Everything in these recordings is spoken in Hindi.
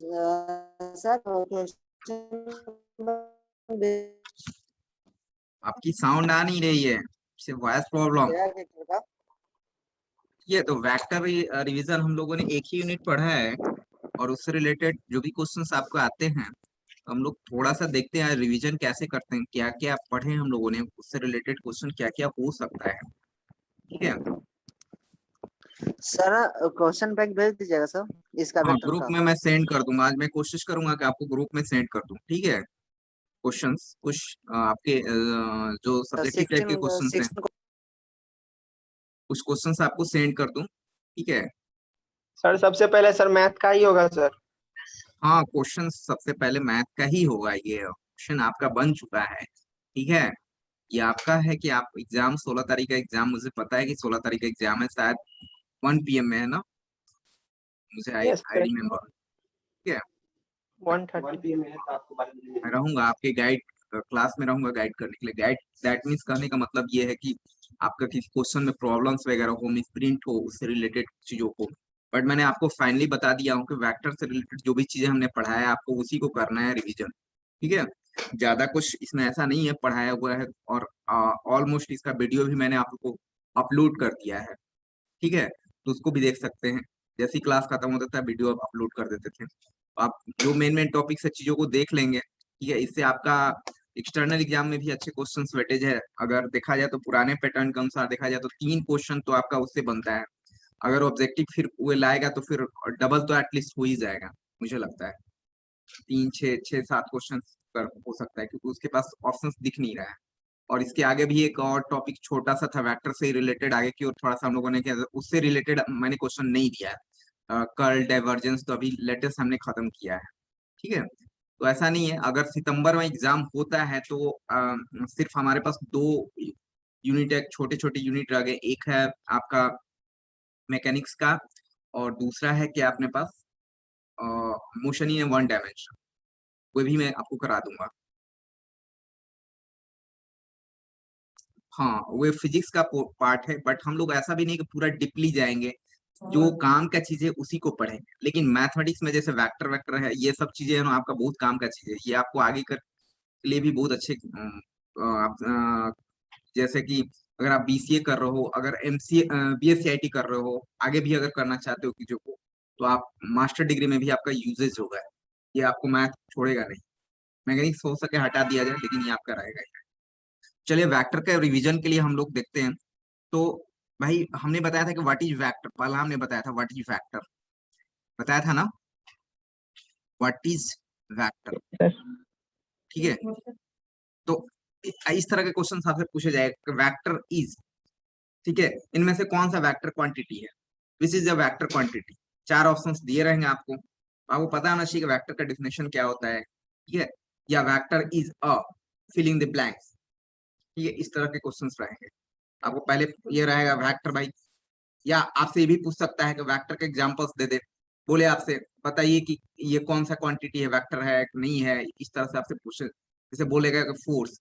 सर क्वेश्चन आपकी साउंड आ नहीं रही है, सिर्फ वॉइस प्रॉब्लम। ये तो वेक्टर रिवीजन हम लोगों ने एक ही यूनिट पढ़ा है, और उससे रिलेटेड जो भी क्वेश्चंस आपको आते हैं हम लोग थोड़ा सा देखते हैं रिवीजन कैसे करते हैं, क्या क्या पढ़े हम लोगों ने, उससे रिलेटेड क्वेश्चन क्या क्या हो सकता है। ठीक है, सर क्वेश्चन बैंक भेज दीजिएगा सर इसका हाँ वेक्टर ग्रुप का। में मैं सेंड कर दूंगा, आज मैं कोशिश करूंगा कि आपको ग्रुप में सेंड कर दूं। ठीक है, क्वेश्चंस कुछ आपके जो सब्जेक्टिव टाइप के 16 क्वेश्चंस हैं, 16 कुछ क्वेश्चंस आपको सेंड कर दूं। ठीक है, सर सबसे पहले सर मैथ का ही होगा सर। हाँ क्वेश्चन सबसे पहले मैथ का ही होगा, ये क्वेश्चन आपका बन चुका है। ठीक है, ये आपका है कि आप एग्जाम 16 तारीख का एग्जाम, मुझे पता है कि 16 तारीख का एग्जाम है, शायद 1 PM में है ना, मुझे आई यस आई रिमेम्बर। ठीक है, 1:30 PM है तो आपको मैं रहूंगा आपके गाइड, क्लास में रहूंगा गाइड करने के लिए। गाइड दैट मीन्स कहने का मतलब ये है कि आपका किसी क्वेश्चन में प्रॉब्लम्स वगैरह हो, मिसप्रिंट हो, उससे रिलेटेड चीजों को। बट मैंने आपको फाइनली बता दिया हूँ कि वेक्टर से रिलेटेड जो भी चीजें हमने पढ़ाया है आपको उसी को करना है रिवीजन। ठीक है, ज्यादा कुछ इसमें ऐसा नहीं है पढ़ाया हुआ है, और ऑलमोस्ट इसका वीडियो भी मैंने आपको अपलोड कर दिया है। ठीक है, तो उसको भी देख सकते हैं, जैसी क्लास खत्म होता था वीडियो अपलोड कर देते थे। तो आप जो मेन मेन टॉपिक से चीजों को देख लेंगे, ठीक है, इससे आपका एक्सटर्नल एग्जाम में भी अच्छे क्वेश्चंस वेटेज है। अगर देखा जाए तो पुराने पैटर्न के अनुसार देखा जाए तो 3 क्वेश्चन तो आपका उससे बनता है। अगर ऑब्जेक्टिव फिर वो लाएगा तो फिर डबल तो एटलीस्ट हो ही जाएगा, मुझे लगता है 3 6 6 7 क्वेश्चन हो सकता है, क्योंकि उसके पास ऑप्शंस दिख नहीं रहा है। और इसके आगे भी एक और टॉपिक छोटा सा था वेक्टर से रिलेटेड, आगे की ओर थोड़ा सा हम लोगों ने किया, उससे रिलेटेड मैंने क्वेश्चन नहीं दिया है। कर्ल डाइवर्जेंस तो अभी लेटेस्ट हमने खत्म किया है। ठीक है, तो ऐसा नहीं है, अगर सितंबर में एग्जाम होता है तो सिर्फ हमारे पास 2 यूनिट है, छोटे छोटे यूनिट रह गए। एक है आपका मैकेनिक्स का, और दूसरा है क्या अपने पास मोशन इन 1 डायमेंशन, वो भी मैं आपको करा दूंगा। हाँ वो फिजिक्स का पार्ट है, बट हम लोग ऐसा भी नहीं कि पूरा डीपली जाएंगे, जो काम का चीज है उसी को पढ़ेंगे। लेकिन मैथमेटिक्स में जैसे वेक्टर वेक्टर है, ये सब चीजें है ना आपका बहुत काम का चीज है, ये आपको आगे के लिए भी बहुत अच्छे आप जैसे कि अगर आप BCA कर रहे हो, अगर MCA BSCIT कर रहे हो, आगे भी अगर करना चाहते हो चीजों को, तो आप मास्टर डिग्री में भी आपका यूजेज होगा, ये आपको मैथ छोड़ेगा नहीं। मैकेनिक्स हो सके हटा दिया जाए, लेकिन ये आपका रहेगा ही। चलिए वेक्टर के रिवीजन के लिए हम लोग देखते हैं। तो भाई हमने बताया था कि व्हाट इज वेक्टर, पहला हमने बताया था व्हाट इज वेक्टर, बताया था ना व्हाट इज वेक्टर। सर। ठीक है, तो इस तरह के क्वेश्चन आपसे पूछे जाएगा कि वेक्टर इज, ठीक है, इनमें से कौन सा वेक्टर क्वांटिटी है, which is a vector quantity. 4 options दिए रहेंगे आपको, आपको पता होना चाहिए कि वेक्टर का डेफिनेशन क्या होता है। ठीक है, या vector is a, filling the blanks. ठीक है, इस तरह के क्वेश्चंस रहेंगे। आपको पहले ये रहेगा वेक्टर भाई, या आपसे ये भी पूछ सकता है कि वेक्टर के एग्जांपल्स दे दे, बोले आपसे बताइए कि ये कौन सा क्वांटिटी है, वेक्टर है कि नहीं है, इस तरह से आपसे पूछे। जैसे बोलेगा कि फोर्स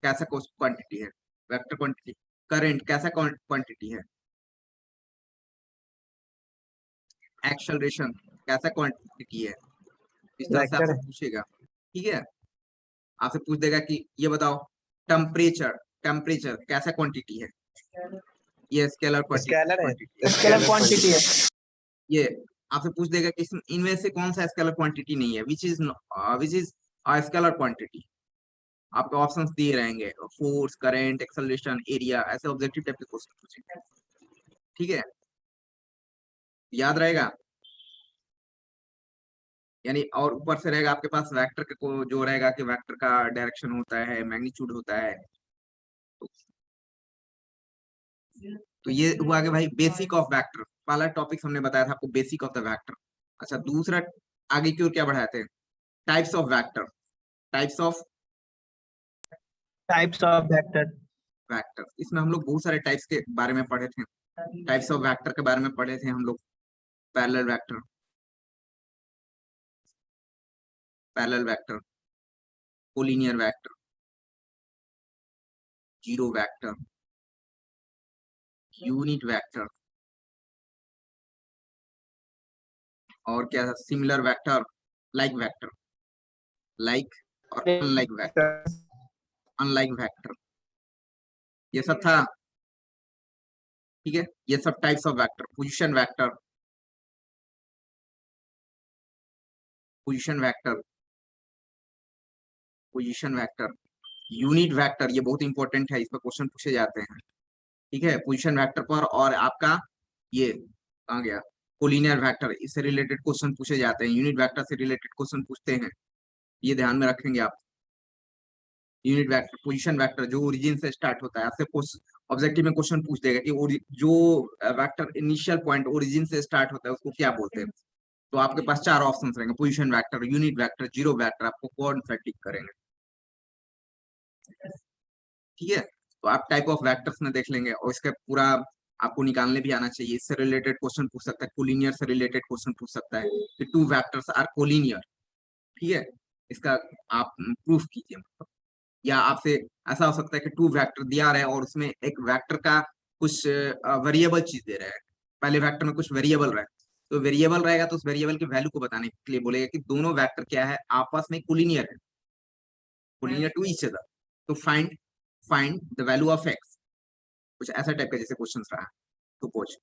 कैसा क्वांटिटी है, वेक्टर क्वांटिटी। करंट कैसा क्वांटिटी है, एक्सेलरेशन कैसा क्वांटिटी है, इस तरह से वेक्टर आपसे है। पूछेगा। ठीक है, आपसे पूछ देगा कि ये बताओ टेम्परेचर, टेम्परेचर कैसा क्वांटिटी है, ये स्केलर स्केलर क्वांटिटी है, है। स्केलर क्वांटिटी है। ये आपसे पूछ देगा कि इनमें से कौन सा स्केलर क्वांटिटी नहीं है, विच इज स्केलर क्वांटिटी। आपको ऑप्शंस दिए रहेंगे, फोर्स, करंट, एक्सेलरेशन, एरिया, ऐसे ऑब्जेक्टिव टाइप के क्वेश्चन पूछेंगे। ठीक है, याद रहेगा। यानी और ऊपर से रहेगा आपके पास वेक्टर के को जो रहेगा कि वेक्टर का डायरेक्शन होता है, मैग्नीट्यूड होता है। तो ये हुआ कि भाई बेसिक ऑफ वेक्टर, पहला टॉपिक हमने बताया था आपको बेसिक ऑफ द वेक्टर। अच्छा दूसरा आगे की ओर क्या बढ़ाते हैं, types of vector, types of types of vector. Vector. इसमें हम लोग बहुत सारे टाइप्स के बारे में पढ़े थे, टाइप्स ऑफ वेक्टर के बारे में पढ़े थे हम लोग। Parallel vector, parallel vector, collinear vector, zero vector, unit vector, और क्या था similar vector, like vector, like और अनलाइक वेक्टर, अनलाइक वेक्टर, ये सब था। ठीक है, ये सब types of vector, position vector, position vector, position vector, unit vector, ये बहुत इंपॉर्टेंट है, इस पर क्वेश्चन पूछे जाते हैं। ठीक है, पोजीशन वेक्टर पर, और आपका ये कहाँ गया, कोलिनियर वेक्टर, इससे रिलेटेड क्वेश्चन पूछे जाते हैं। यूनिट वेक्टर से रिलेटेड क्वेश्चन पूछते हैं, ये ध्यान में रखेंगे आप। यूनिट वेक्टर, पोजीशन वेक्टर जो ओरिजिन से स्टार्ट होता है, आपसे ऑब्जेक्टिव में क्वेश्चन पूछ देगा कि जो वेक्टर इनिशियल पॉइंट ओरिजिन से स्टार्ट होता है उसको क्या बोलते हैं। तो आपके पास चार ऑप्शन रहेंगे, position vector, unit vector, zero vector, आपको कौन सा टिक करेंगे। ठीक है, तो आप टाइप ऑफ वेक्टर्स में देख लेंगे, और इसका पूरा आपको निकालने भी आना चाहिए। इससे रिलेटेड क्वेश्चन पूछ सकता है, कोलिनियर से रिलेटेड क्वेश्चन पूछ सकता है कि टू वेक्टर्स आर कोलिनियर। ठीक है, इसका आप प्रूफ कीजिए, मतलब। या आपसे ऐसा हो सकता है कि टू वेक्टर दिया रहा है और उसमें एक वेक्टर का कुछ वेरिएबल चीज दे रहा है, पहले वेक्टर में कुछ वेरिएबल रहा है, तो वेरिएबल रहेगा तो उस वेरिएबल की वैल्यू को बताने के लिए बोलेगा कि दोनों वेक्टर क्या है, आपस में कोलिनियर है, कोलिनियर टू ईच अदर। तो find the value of x, कुछ ऐसा टाइप का जैसे क्वेश्चन रहा। तो कुछ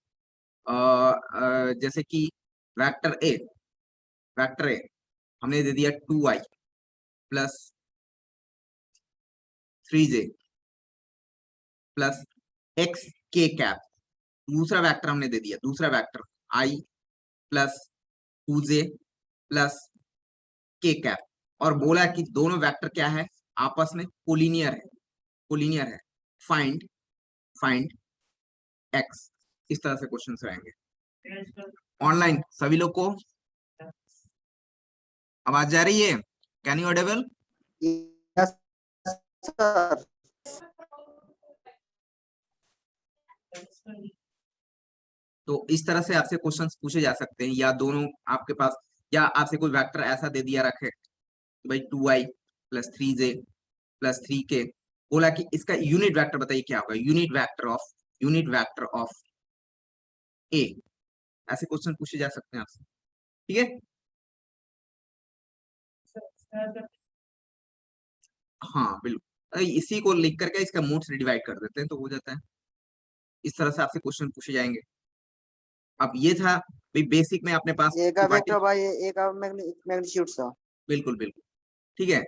जैसे कि वेक्टर ए हमने दे दिया 2i plus 3j plus x के कैप। दूसरा वेक्टर हमने दे दिया, दूसरा vector i plus 2j plus के कैप, और बोला कि दोनों वेक्टर क्या है, आपस में कोलिनियर है, कोलिनियर है। Find find x. इस तरह से क्वेश्चन रहेंगे। ऑनलाइन सभी लोग को आवाज जा रही है? Can you Audible? Yes sir. तो इस तरह से आपसे क्वेश्चंस पूछे जा सकते हैं, या दोनों आपके पास, या आपसे कोई वेक्टर ऐसा दे दिया रखे कि भाई 2i plus 3j plus 3k, बोला कि इसका यूनिट वेक्टर बताइए क्या होगा, यूनिट वेक्टर ऑफ ए। ऐसे क्वेश्चन पूछे जा सकते हैं आपसे। ठीक है, हाँ बिल्कुल, इसी को लिख करके इसका मोड से डिवाइड कर देते हैं तो हो जाता है। इस तरह से आपसे क्वेश्चन पूछे जाएंगे। अब ये था भाई बेसिक में अपने पास ए का वेक्टर बाय ए का मैग्नीट्यूड सा। बिल्कुल बिल्कुल। ठीक है,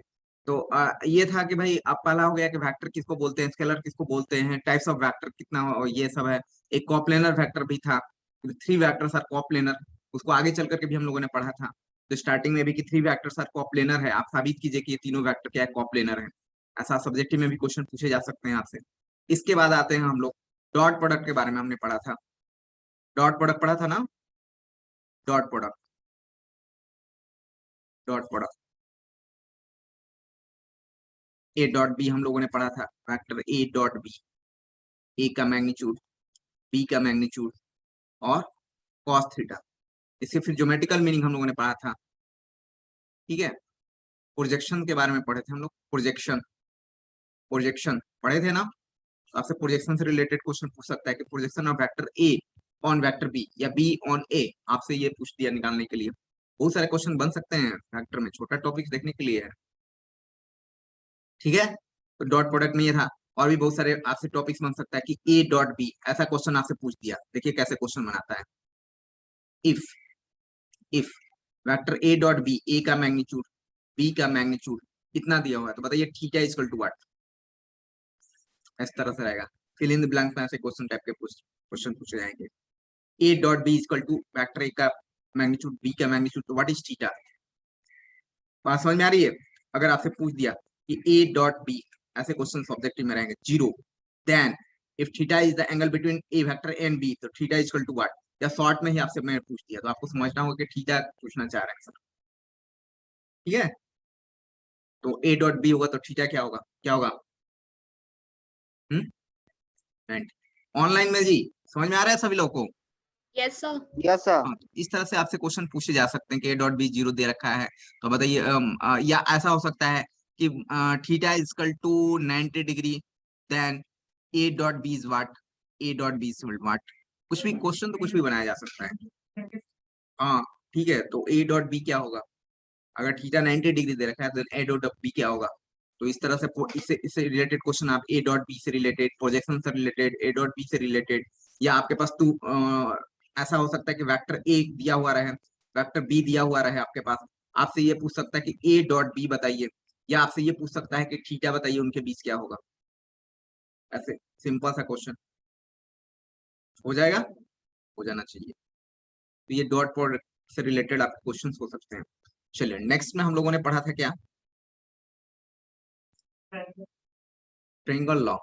तो ये था कि भाई अब पहला हो गया कि वेक्टर किसको बोलते हैं, स्केलर किसको बोलते हैं, टाइप्स ऑफ वेक्टर कितना और ये सब है। एक कॉप्लेनर वेक्टर भी था, 3 वेक्टर्स आर कॉप्लेनर, उसको आगे चल करके भी हम लोगों ने पढ़ा था। तो स्टार्टिंग में भी कि 3 वेक्टर्स आर कॉप्लेनर है, आप साबित कीजिए कि ये तीनों वेक्टर क्या है, कॉप्लेनर है। ऐसा सब्जेक्टिव में भी क्वेश्चन पूछे जा सकते हैं आपसे। इसके बाद आते हैं हम लोग डॉट प्रोडक्ट के बारे में, हमने पढ़ा था, डॉट प्रोडक्ट पढ़ा था ना, dot product, dot product A dot B हम लोगों ने पढ़ा था, vector A dot B, A का मैग्नीट्यूड, बी का मैग्नीट्यूड और कॉस थीटा। इसके फिर ज्योमेट्रिकल मीनिंग हम लोगों ने पढ़ा था। ठीक है, प्रोजेक्शन के बारे में पढ़े थे हम लोग, प्रोजेक्शन, प्रोजेक्शन पढ़े थे ना। तो आपसे प्रोजेक्शन से रिलेटेड क्वेश्चन पूछ सकता है कि projection of vector A on vector B या बी ऑन ए, आपसे ये पूछ दिया निकालने के लिए। बहुत सारे क्वेश्चन बन सकते हैं वेक्टर में, छोटा टॉपिक देखने के लिए है। ठीक है, तो डॉट प्रोडक्ट में ये था, और भी बहुत सारे आपसे टॉपिक्स बन सकता है कि ए डॉट बी, ऐसा क्वेश्चन आपसे पूछ दिया, देखिए कैसे क्वेश्चन बनाता है। If if vector A dot B, A का मैग्नीट्यूड बी का मैग्नीट्यूड कितना दिया हुआ है, तो बताइए थीटा इक्वल टू व्हाट। इस तरह से रहेगा, फिल इन द ब्लैंक्स में ऐसे क्वेश्चन टाइप के क्वेश्चन पूछे जाएंगे। A dot B equal to vector A का मैग्नीट्यूड बी का मैग्नीट्यूड, तो व्हाट इज थीटा। बात समझ में आ रही है? अगर आपसे पूछ दिया कि ए डॉट बी, ऐसे क्वेश्चन ऑब्जेक्टिव में रहेंगे, zero, then if theta is the angle between A vector and B, तो theta is equal to what. या शॉर्ट में ही आपसे मैं पूछ दिया तो आपको समझना होगा कि थीटा पूछना चाह रहे हैं सर। ठीक है, तो ए डॉट बी होगा तो थीटा क्या होगा, क्या होगा। ऑनलाइन में जी समझ में आ रहा है सभी लोगों को? Yes sir. Yes sir. हाँ, तो इस तरह से आपसे क्वेश्चन पूछे जा सकते हैं कि ए डॉट बी जीरो दे रखा है, तो बताइए या ऐसा हो सकता है कि theta is equal to 90 degree, then A dot B is what, A dot B is what. कुछ भी क्वेश्चन तो कुछ भी बनाया जा सकता है। हाँ ठीक है, तो ए डॉट बी क्या होगा, अगर थीटा 90 डिग्री दे रखा है तो ए डॉट बी क्या होगा। तो इस तरह से इससे रिलेटेड क्वेश्चन आप ए डॉट बी से रिलेटेड, प्रोजेक्शन से रिलेटेड, ए डॉट बी से रिलेटेड, या आपके पास ऐसा हो सकता है कि वेक्टर ए दिया हुआ रहे, वेक्टर बी दिया हुआ रहे आपके पास, आपसे ये पूछ सकता है कि ए डॉट बी बताइए, या आपसे ये पूछ सकता है कि थीटा बताइए उनके बीच क्या होगा। ऐसे सिंपल सा क्वेश्चन हो जाएगा, हो जाना चाहिए। तो ये डॉट प्रोडक्ट से रिलेटेड आपके क्वेश्चन हो सकते हैं। चलिए नेक्स्ट में हम लोगों ने पढ़ा था क्या, ट्रायंगल लॉ।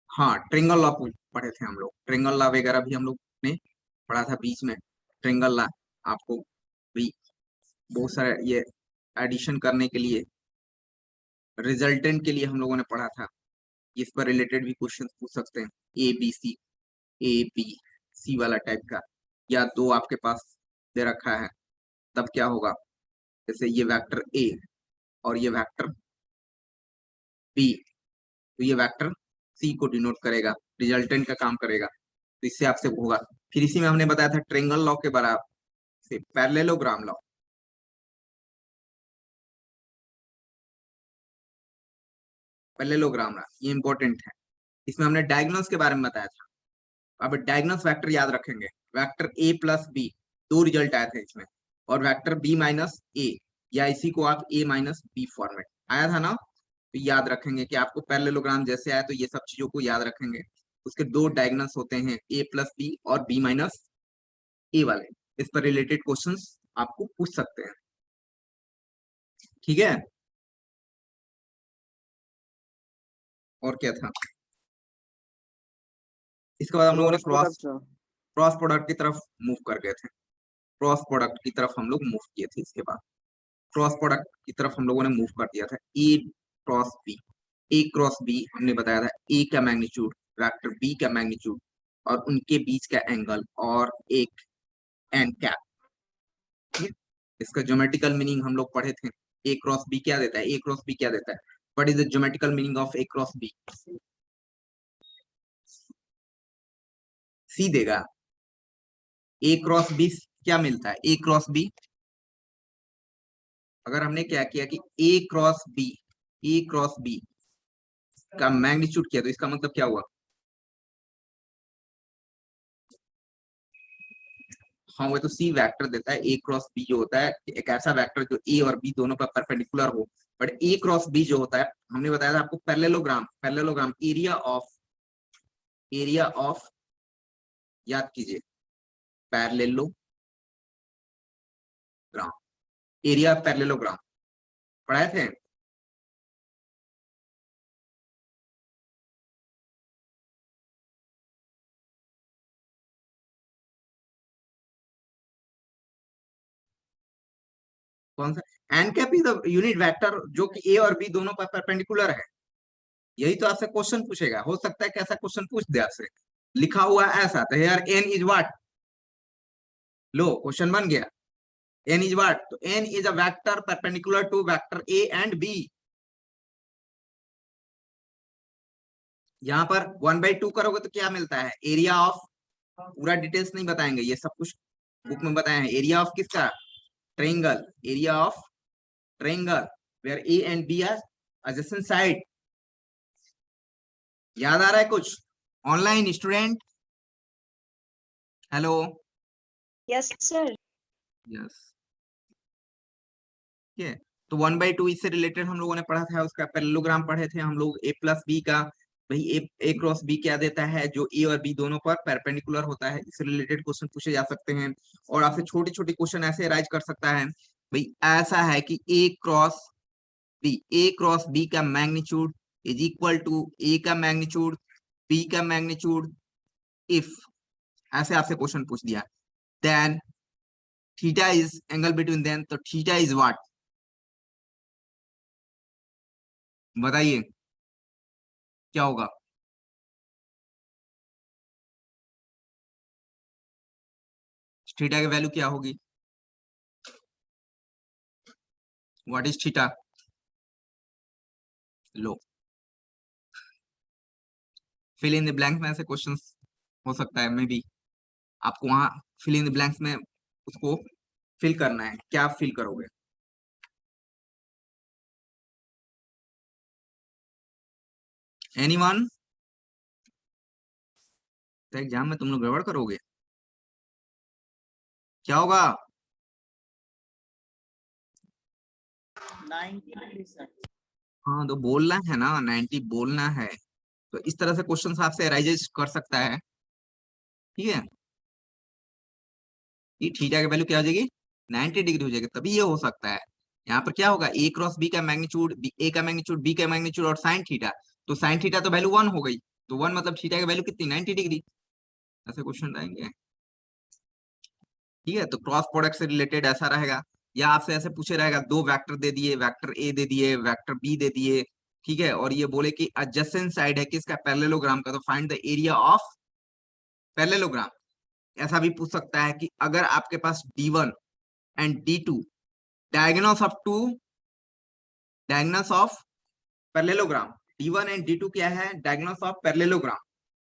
हाँ ट्रायंगल लॉ पढ़े थे हम लोग, ट्रायंगल लॉ वगैरह भी हम लोग ने पढ़ा था बीच में। ट्रायंगल लॉ आपको भी बहुत सारे ये एडिशन करने के लिए, रिजल्टेंट के लिए हम लोगों ने पढ़ा था। इस पर रिलेटेड भी क्वेश्चन पूछ सकते हैं, ए बी सी वाला टाइप का, या दो आपके पास दे रखा है तब क्या होगा। जैसे ये वेक्टर ए और ये वेक्टर बी, तो ये वेक्टर सी को डिनोट करेगा, रिजल्टेंट का काम करेगा। तो इससे आपसे होगा। फिर इसी में हमने बताया था ट्रायंगल लॉ के बराबर से पैरेललोग्राम लॉ। पैरेललोग्राम लॉ ये इंपॉर्टेंट है। इसमें हमने डायगोनल्स के बारे में बताया था। अब डायगोनल्स वेक्टर याद रखेंगे, वेक्टर ए प्लस बी, दो रिजल्ट आए थे इसमें, और वेक्टर बी माइनस ए, या इसी को आप ए माइनस बी फॉर्मेट आया था ना। तो याद रखेंगे कि आपको पैरेललोग्राम जैसे आया तो ये सब चीजों को याद रखेंगे। उसके दो डायगोनल्स होते हैं, ए प्लस बी और बी माइनस ए वाले। इस पर रिलेटेड क्वेश्चंस आपको पूछ सकते हैं, ठीक है। और क्या था, इसके बाद हम लोगों ने cross cross product. Cross product की तरफ मूव कर गए थे। क्रॉस प्रोडक्ट की तरफ हम लोग मूव किए थे। इसके बाद क्रॉस प्रोडक्ट की तरफ हम लोगों ने मूव कर दिया था। ए क्रॉस बी हमने बताया था, ए का मैग्नीट्यूड, वेक्टर बी का मैग्नीट्यूड, और उनके बीच का एंगल, और एक एन कैप। इसका ज्योमेट्रिकल मीनिंग हम लोग पढ़े थे। ए क्रॉस बी क्या देता है, ए क्रॉस बी क्या देता है, what is the geometrical meaning of A cross B. C देगा। ए क्रॉस बी क्या मिलता है, ए क्रॉस बी, अगर हमने क्या किया कि ए क्रॉस बी का मैग्नीट्यूड किया तो इसका मतलब क्या हुआ। हाँ वो तो सी वेक्टर देता है। ए क्रॉस बी जो होता है एक ऐसा वेक्टर जो ए और बी दोनों पर परपेंडिकुलर हो। बट ए क्रॉस बी जो होता है, हमने बताया था आपको, पैरेललोग्राम एरिया ऑफ याद कीजिए, पैरेललोग्राम, एरिया पैरेललोग्राम पढ़ाए थे। कौन सा, N cap is the unit vector जो कि ए और बी दोनों पर परपेंडिकुलर है। यही तो आपसे क्वेश्चन पूछेगा, हो सकता है कि ऐसा क्वेश्चन पूछ दे आपसे, लिखा हुआ ऐसा, तो यार एन इज व्हाट, लो क्वेश्चन बन गया। एन इज व्हाट, तो N is a vector perpendicular to vector A and B. यहाँ पर 1/2 करोगे तो क्या मिलता है, एरिया ऑफ, पूरा डिटेल्स नहीं बताएंगे, ये सब कुछ बुक में बताया है। एरिया ऑफ किसका, triangle, area of triangle where A and B are adjacent side. याद आ रहा है कुछ, online student, hello. Yes sir. Yes, ठीक है। तो 1/2 इससे रिलेटेड हम लोगों ने पढ़ा था, उसका पैरेललोग्राम पढ़े थे हम लोग, ए प्लस बी का। भाई ए क्रॉस बी क्या देता है, जो ए और बी दोनों पर परपेंडिकुलर होता है। इससे रिलेटेड क्वेश्चन पूछे जा सकते हैं, और आपसे छोटे छोटे क्वेश्चन ऐसे राइज कर सकता है। भाई ऐसा है कि ए क्रॉस बी का magnitude is equal to A का मैग्नीट्यूड, बी का मैग्नीट्यूड, इफ ऐसे आपसे क्वेश्चन पूछ दिया, then theta is angle between them, तो थीटा इज व्हाट, बताइए क्या होगा। थीटा की वैल्यू क्या होगी, व्हाट इज थीटा, लो फिल इन द ब्लैंक्स में ऐसे क्वेश्चंस हो सकता है, मे बी आपको वहां फिल इन द ब्लैंक्स में उसको फिल करना है, क्या आप फिल करोगे? एनीवन? तो एग्जाम में तुम लोग गड़बड़ करोगे, क्या होगा? 90%। हाँ तो बोलना है ना, 90 बोलना है। तो इस तरह से क्वेश्चन आपसे अराइज कर सकता है, ठीक है। ये थीटा की वैल्यू क्या हो जाएगी, 90 डिग्री हो जाएगी, तभी ये हो सकता है। यहाँ पर क्या होगा, ए क्रॉस बी का मैग्नीट्यूड, ए का मैग्नीट्यूड, बी का मैग्नीट्यूड और साइन थीटा, तो साइन थीटा तो वैल्यू 1 हो गई, तो 1 मतलब थीटा की वैल्यू कितनी, 90 डिग्री। ऐसे क्वेश्चन रहेंगे, ठीक है। तो क्रॉस प्रोडक्ट से रिलेटेड ऐसा रहेगा, या आपसे ऐसे पूछे रहेगा, दो वेक्टर दे दिए, वेक्टर ए दे दिए, वेक्टर बी दे दिए, ठीक है, और ये बोले कि एडजेसेंट साइड है किसका, पैरेललोग्राम का, तो find the area of parallelogram. ऐसा भी पूछ सकता है कि अगर आपके पास D1 and D2 diagonals of two diagonals of parallelogram, D1 and D2 क्या है, डायगोनल्स ऑफ पैरेललोग्राम,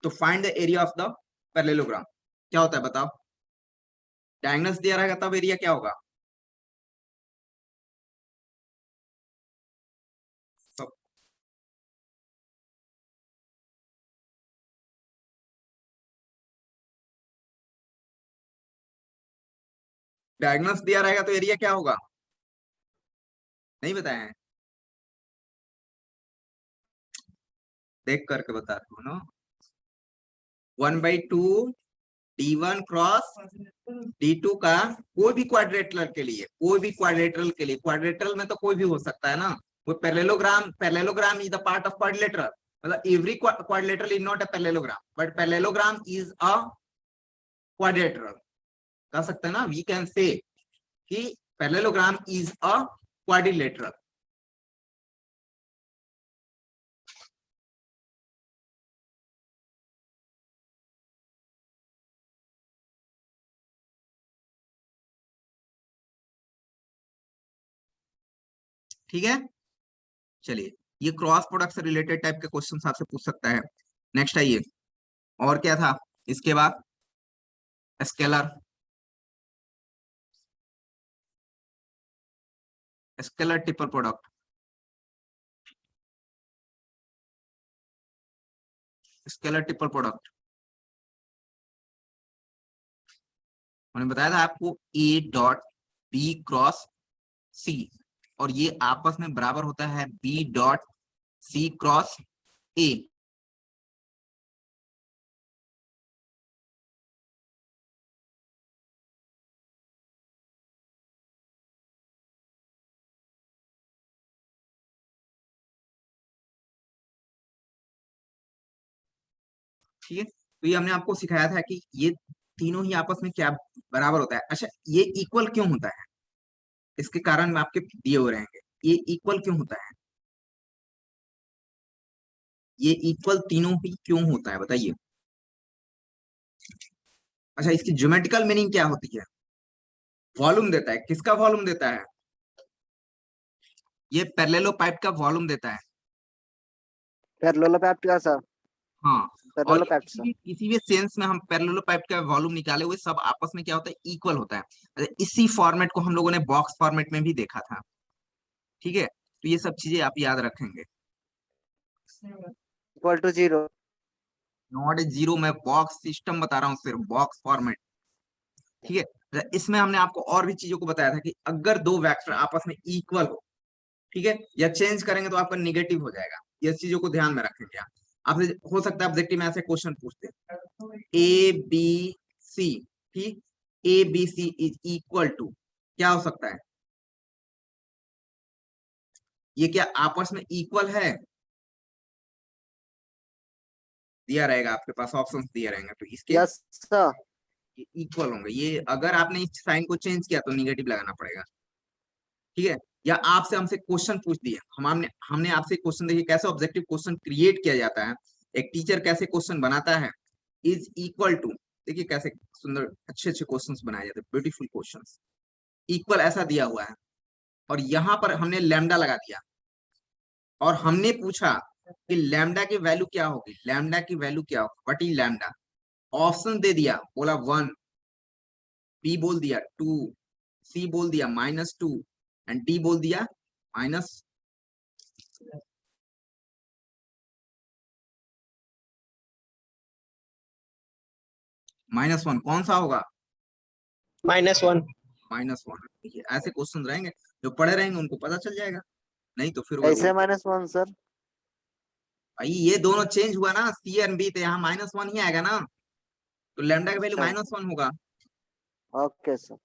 तो find the area of the parallelogram. क्या होता है बताओ, डायगोनल्स दिया रहेगा तब एरिया क्या होगा? सब डायगोनल्स दिया रहेगा तो एरिया क्या होगा, नहीं बताया है, देख करके बता रहे हो ना। 1/2 D1 क्रॉस D2 का कोई भी क्वाड्रेटरल के लिए, कोई भी क्वाड्रेटरल के लिए, क्वाड्रेटरल में तो कोई भी हो सकता है ना, वो parallelogram, parallelogram is the part of quadrilateral, मतलब every quadrilateral is not a parallelogram but parallelogram is a quadrilateral. कह सकते हैं ना, वी कैन से कि पैरेललोग्राम इज अ क्वाड्रिलेटरल। ठीक है, चलिए, ये क्रॉस प्रोडक्ट से रिलेटेड टाइप के क्वेश्चन आपसे पूछ सकता है। नेक्स्ट आइए, और क्या था इसके बाद, scalar, scalar triple product, scalar triple product मैंने बताया था आपको, A dot B cross C, और ये आपस में बराबर होता है B dot C cross A. ठीक है, तो ये हमने आपको सिखाया था कि ये तीनों ही आपस में क्या बराबर होता है। अच्छा, ये इक्वल क्यों होता है, इसके कारण में आपके दिए हो रहेंगे, ये इक्वल क्यों होता है, ये इक्वल तीनों ही क्यों होता है बताइए। अच्छा, इसकी ज्योमेट्रिकल मीनिंग क्या होती है, वॉल्यूम देता है, किसका वॉल्यूम देता है, ये पैरेललोपाइप का वॉल्यूम देता है। पैरेललोपाइप का सर, हाँ, और ये पैरेललोपाइप किसी सर। भी किसी भी सेंस में हम पैरेललोपाइप का वॉल्यूम निकाले हुए सब आपस में क्या होता है, इक्वल होता है। अच्छा, इसी फॉर्मेट को हम लोगों ने बॉक्स फॉर्मेट में भी देखा था, ठीक है, तो ये सब चीजें आप याद रखेंगे। Equal to 0। Not a zero, मैं बॉक्स सिस्टम बता रहा हूँ, सिर्फ बॉक्स फॉर्मेट, ठीक है। अच्छा, इसमें हमने आपको और भी चीजों को बताया था कि अगर दो वेक्टर आपस में इक्वल हो, ठीक है, या चेंज करेंगे तो आपका निगेटिव हो जाएगा, ये चीजों को ध्यान में रखेंगे आप। आपसे हो सकता है ऑब्जेक्टिव में ऐसे क्वेश्चन पूछते हैं, ए बी सी, ठीक, A B C is equal to, क्या हो सकता है, ये क्या आपस में इक्वल है, दिया रहेगा आपके पास, ऑप्शंस दिए रहेंगे, तो इसके यस सर। इक्वल होंगे। ये अगर आपने इस साइन को चेंज किया तो निगेटिव लगाना पड़ेगा, ठीक है। या आपसे हमसे क्वेश्चन पूछ दिए, हमने हमने आपसे क्वेश्चन, देखिए कैसे ऑब्जेक्टिव क्वेश्चन क्रिएट किया जाता है, एक टीचर कैसे क्वेश्चन बनाता है, इज इक्वल टू, देखिए कैसे सुंदर अच्छे अच्छे क्वेश्चंस बनाए जाते हैं, ब्यूटीफुल क्वेश्चंस। इक्वल ऐसा दिया हुआ है, और यहाँ पर हमने लैम्डा लगा दिया, और हमने पूछा कि लैम्डा की वैल्यू क्या होगी, लैम्डा की वैल्यू क्या होगी, व्हाट इज लैम्डा, ऑप्शन दे दिया, बोला 1, बी बोल दिया 2, सी बोल दिया -2 एंड डी बोल दिया -, -1 कौन सा होगा? -1। -1। देखिए ऐसे क्वेश्चन रहेंगे, जो पढ़े रहेंगे उनको पता चल जाएगा, नहीं तो फिर वही कैसे -1 सर? भाई ये दोनों चेंज हुआ ना, सी एंड बी, तो यहाँ -1 ही आएगा ना, तो लैम्डा का वैल्यू अच्छा -1 होगा। Okay sir.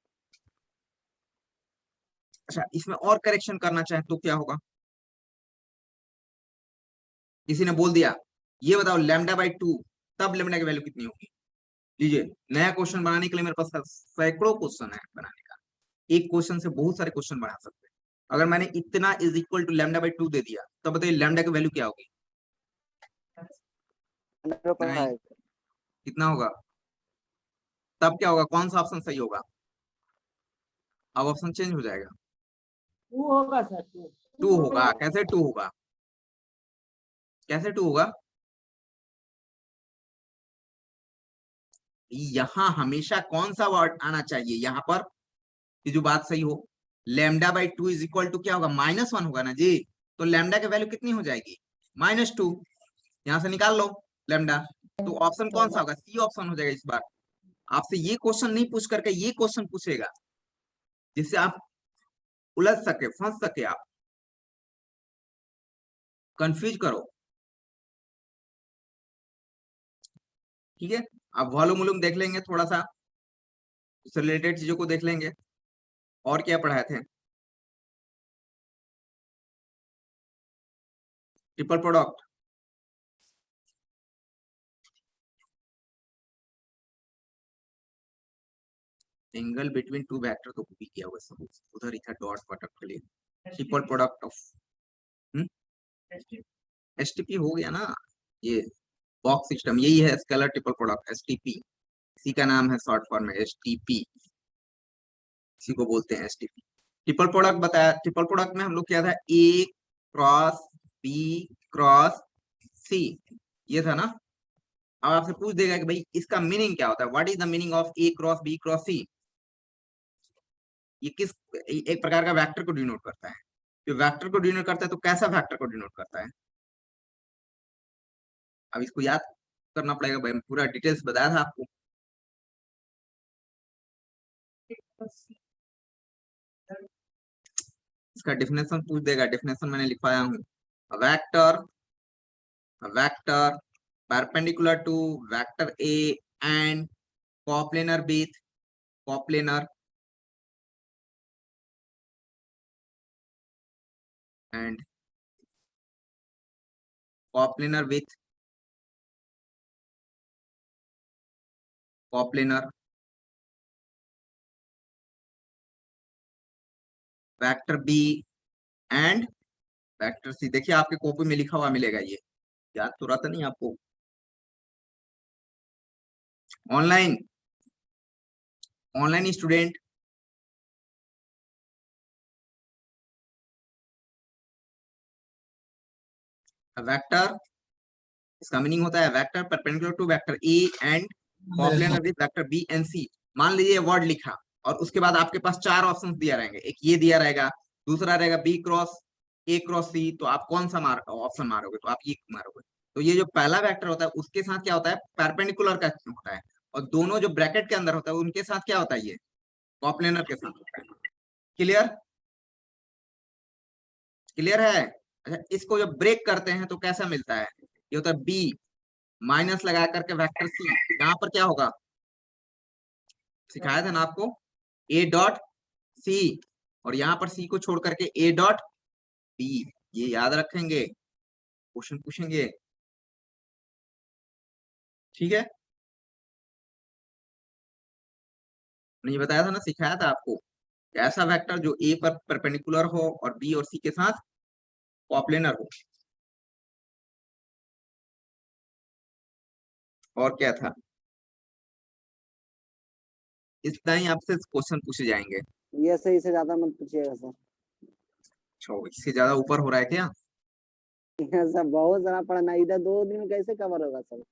अच्छा इसमें और करेक्शन करना चाहे तो क्या होगा? किसी ने बोल दिया ये बताओ λ/2 तब लैम्डा की वैल्यू कितनी होगी? लीजिए नया क्वेश्चन बनाने के लिए मेरे पास सैकड़ों क्वेश्चन है बनाने का, एक क्वेश्चन से बहुत सारे क्वेश्चन बना सकते हैं। अगर मैंने इतना इज इक्वल टू λ/2 दे दिया तो बताइए लैम्डा की वैल्यू क्या होगी? 105। कितना होगा? तब क्या होगा, कौन सा ऑप्शन सही होगा? अब ऑप्शन चेंज हो जाएगा, 2 होगा सर, 2 होगा। कैसे 2 होगा? कैसे 2 होगा? यहां हमेशा कौन सा वर्ड आना चाहिए यहाँ पर कि जो बात सही हो? λ/2 इज इक्वल टू क्या होगा? -1 होगा ना जी, तो लैम्डा की वैल्यू कितनी हो जाएगी? -2। यहां से निकाल लो लैम्डा, तो ऑप्शन कौन सा होगा? सी ऑप्शन हो जाएगा। इस बार आपसे ये क्वेश्चन नहीं पूछ करके ये क्वेश्चन पूछेगा, जिससे आप उलझ सके, फंस सके, आप कंफ्यूज करो। ठीक है, आप वॉल्यूम वॉल्यूम देख लेंगे, थोड़ा सा उससे रिलेटेड चीजों को देख लेंगे। और क्या पढ़ाए थे? Triple product, angle between two vector तो कॉपी किया हुआ सब उधर ही था, डॉट प्रोडक्ट के लिए ट्रिपल प्रोडक्ट ऑफ एसटीपी हो गया ना। ये बॉक्स सिस्टम यही है, स्केलर ट्रिपल प्रोडक्ट एसटीपी, इसी का नाम है शॉर्ट फॉर्म में एसटीपी, इसी को बोलते हैं एसटीपी। ट्रिपल प्रोडक्ट बताया, ट्रिपल प्रोडक्ट में हम लोग क्या था? ए क्रॉस बी क्रॉस सी, ये था ना। अब आपसे पूछ देगा कि भाई इसका मीनिंग क्या होता है, what is the meaning of A cross B cross C? ये किस एक प्रकार का वेक्टर को डिनोट करता है। जो वेक्टर को डिनोट करता है तो कैसा वेक्टर को डिनोट करता है? अब इसको याद करना पड़ेगा भाई, पूरा डिटेल्स बताया था आपको। इसका डेफिनेशन पूछ देगा, डेफिनेशन मैंने लिखवाया हूँ। Vector, vector perpendicular to vector A and coplanar with coplanar and coplanar with coplanar, vector B and vector C। देखिए आपके कॉपी में लिखा हुआ मिलेगा, ये याद तो रहता नहीं आपको। ऑनलाइन, ऑनलाइन स्टूडेंट, वेक्टर इसका मीनिंग होता है vector perpendicular to vector A and coplanar with vector B and C. मान लीजिए वर्ड लिखा और उसके बाद आपके पास 4 ऑप्शंस दिया रहेंगे, एक ये दिया रहेगा, दूसरा रहेगा बी क्रॉस ए क्रॉस सी, तो आप कौन सा ऑप्शन मारोगे? तो आप ये मारोगे। तो ये जो पहला वेक्टर होता है उसके साथ क्या होता है? परपेंडिकुलर का होता है, और दोनों जो ब्रैकेट के अंदर होता है उनके साथ क्या होता है? ये कोप्लेनर के साथ होता है। क्लियर? क्लियर है? अच्छा इसको जब ब्रेक करते हैं तो कैसा मिलता है? ये होता है बी माइनस लगा करके वेक्टर सी, यहाँ पर क्या होगा सिखाया था ना आपको, ए डॉट सी, और यहाँ पर सी को छोड़ करके ए डॉट बी। ये याद रखेंगे, क्वेश्चन पूछेंगे। ठीक है, नहीं बताया था ना, सिखाया था आपको ऐसा वेक्टर जो ए पर परपेंडिकुलर हो और बी और सी के साथ कोप्लेनर हो। और क्या था? इतना ही आपसे क्वेश्चन पूछे जाएंगे। ये सही से ज्यादा मत पूछिएगा सर। अच्छा इससे ज्यादा ऊपर हो रहा है क्या? सर बहुत सारा पढ़ना, इधर 2 दिन में कैसे कवर होगा सर?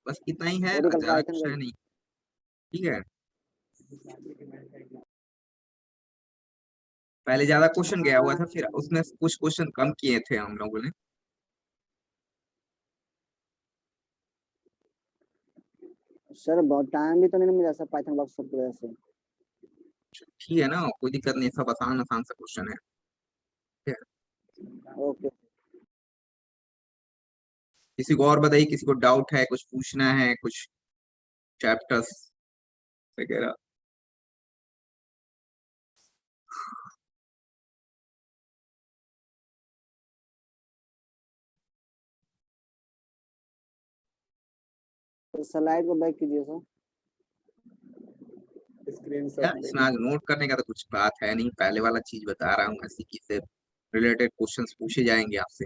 बस इतना ही है, और कल ज्यादा पाइथन कुछ है नहीं। ठीक है, पहले ज्यादा क्वेश्चन गया हुआ था, फिर उसमें कुछ क्वेश्चन कम किए थे हम लोगों ने। सर बहुत टाइम भी तो नहीं मिला सर पाइथन वर्कशॉप की वजह से। ठीक है ना, कोई दिक्कत नहीं, सब आसान आसान सा क्वेश्चन है। ओके। किसी को और बताइए, किसी को डाउट है, कुछ पूछना है, कुछ चैप्टर्स वगैरह। तो स्लाइड को बैक कीजिए सर। स्क्रीन यार इसमें आज नोट करने का तो कुछ बात है नहीं, पहले वाला चीज बता रहा हूँ, ऐसी की से रिलेटेड क्वेश्चंस पूछे जाएंगे आपसे।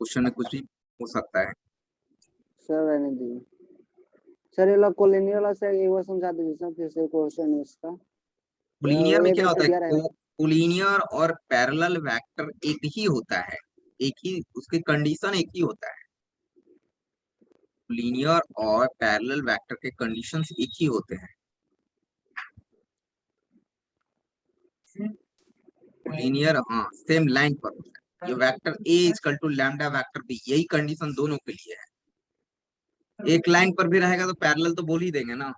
क्वेश्चन में कुछ भी हो सकता है। सर रहने दीजिए सर, ये लोग कोलिनियर वाला सर एक बार समझा दीजिए सर, फिर से क्वेश्चन है इसका। कोलिनियर में ये क्या तो होता दिया है, रहेगा। कोलिनियर और पैरेलल वेक्टर एक ही होता है, एक ही उसके कंडीशन एक ही होता है। लीनियर और पैरेलल वेक्टर के कंडीशंस एक ही होते हैं। लीनियर हाँ सेम लाइन पर होता है। ये vector A equal to lambda vector B, यही कंडीशन दोनों के लिए है। एक लाइन पर भी रहेगा तो पैरेलल तो बोल ही देंगे ना।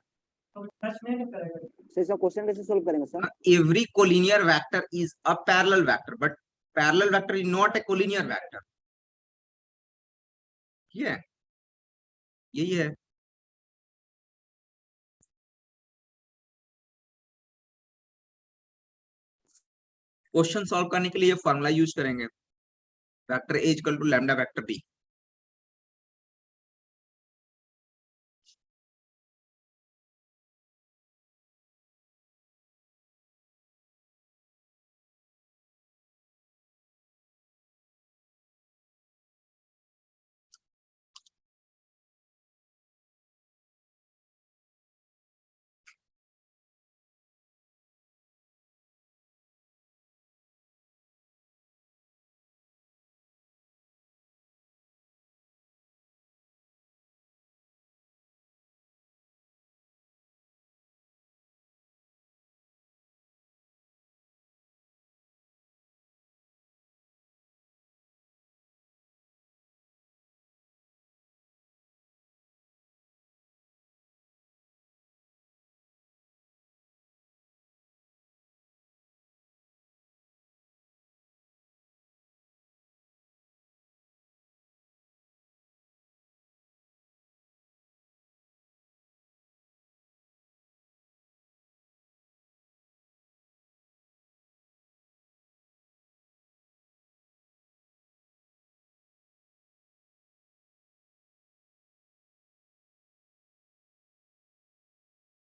सर इसका क्वेश्चन कैसे सोल्व करेंगे sir? Every collinear vector is a parallel vector, but parallel vector is not a collinear vector. ठीक है, यही है। क्वेश्चन सॉल्व करने के लिए फॉर्मूला यूज करेंगे, vector A equal to lambda vector B.